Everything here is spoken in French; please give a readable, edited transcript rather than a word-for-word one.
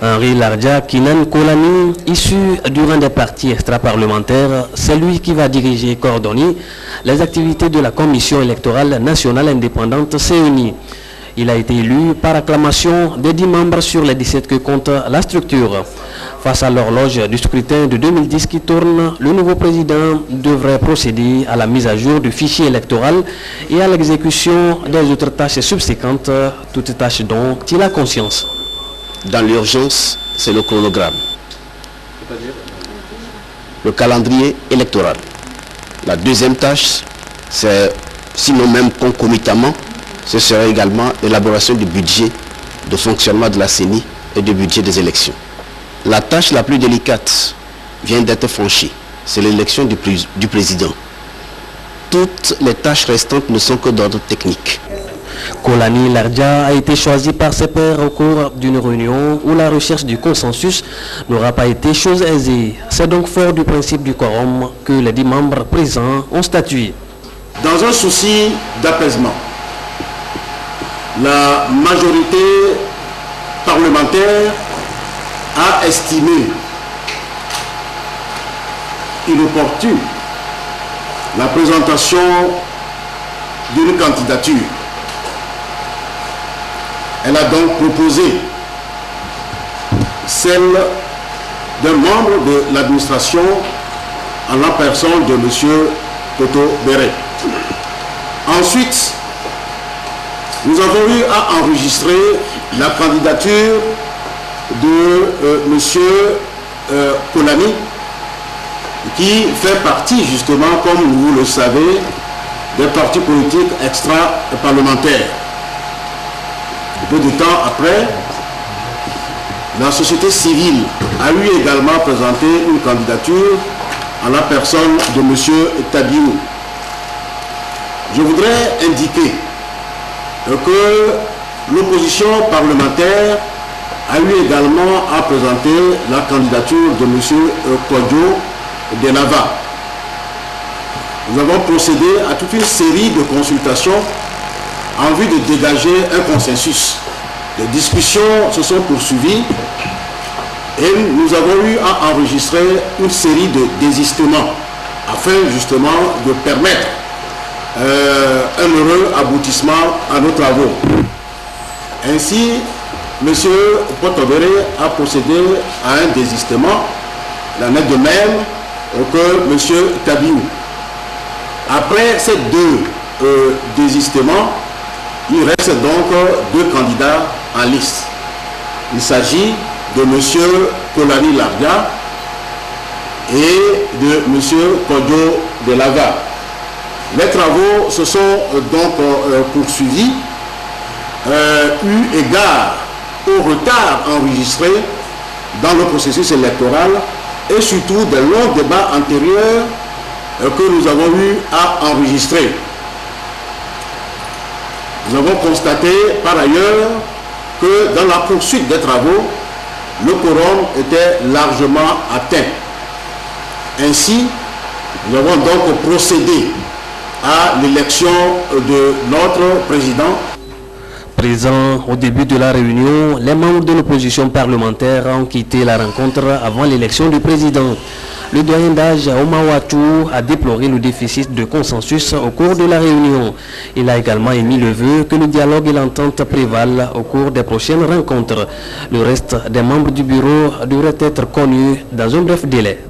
Henri Lardja Kinan Kolani, issu du rang des partis extra-parlementaires, c'est lui qui va diriger et coordonner les activités de la Commission électorale nationale indépendante CENI. Il a été élu par acclamation des 10 membres sur les 17 que compte la structure. Face à l'horloge du scrutin de 2010 qui tourne, le nouveau président devrait procéder à la mise à jour du fichier électoral et à l'exécution des autres tâches subséquentes, toutes tâches dont il a conscience. Dans l'urgence, c'est le chronogramme, le calendrier électoral. La deuxième tâche, c'est, sinon même concomitamment, ce serait également l'élaboration du budget de fonctionnement de la CENI et du budget des élections. La tâche la plus délicate vient d'être franchie, c'est l'élection du président. Toutes les tâches restantes ne sont que d'ordre technique. Kolani Lardja a été choisi par ses pairs au cours d'une réunion où la recherche du consensus n'aura pas été chose aisée. C'est donc fort du principe du quorum que les 10 membres présents ont statué. Dans un souci d'apaisement, la majorité parlementaire a estimé inopportune la présentation d'une candidature. Elle a donc proposé celle d'un membre de l'administration en la personne de M. Toto Béré. Ensuite, nous avons eu à enregistrer la candidature de M. Kolani, qui fait partie justement, comme vous le savez, des partis politiques extra-parlementaires. Peu de temps après, la société civile a eu également présenté une candidature en la personne de M. Tabiou. Je voudrais indiquer que l'opposition parlementaire a eu également à présenter la candidature de M. Kodjo de Lava. Nous avons procédé à toute une série de consultations en vue de dégager un consensus. Les discussions se sont poursuivies et nous avons eu à enregistrer une série de désistements afin justement de permettre un heureux aboutissement à nos travaux. Ainsi, M. Potobéré a procédé à un désistement, la net de même que M. Tabiou. Après ces deux désistements, il reste donc 2 candidats en liste. Il s'agit de M. Kolani Lardja et de M. Kodjo de Lava. Les travaux se sont donc poursuivis, eu égard au retard enregistré dans le processus électoral et surtout des longs débats antérieurs que nous avons eu à enregistrer. Nous avons constaté par ailleurs que dans la poursuite des travaux, le quorum était largement atteint. Ainsi, nous avons donc procédé à l'élection de notre président. Présents au début de la réunion, les membres de l'opposition parlementaire ont quitté la rencontre avant l'élection du président. Le doyen d'âge Omawatu a déploré le déficit de consensus au cours de la réunion. Il a également émis le vœu que le dialogue et l'entente prévalent au cours des prochaines rencontres. Le reste des membres du bureau devrait être connu dans un bref délai.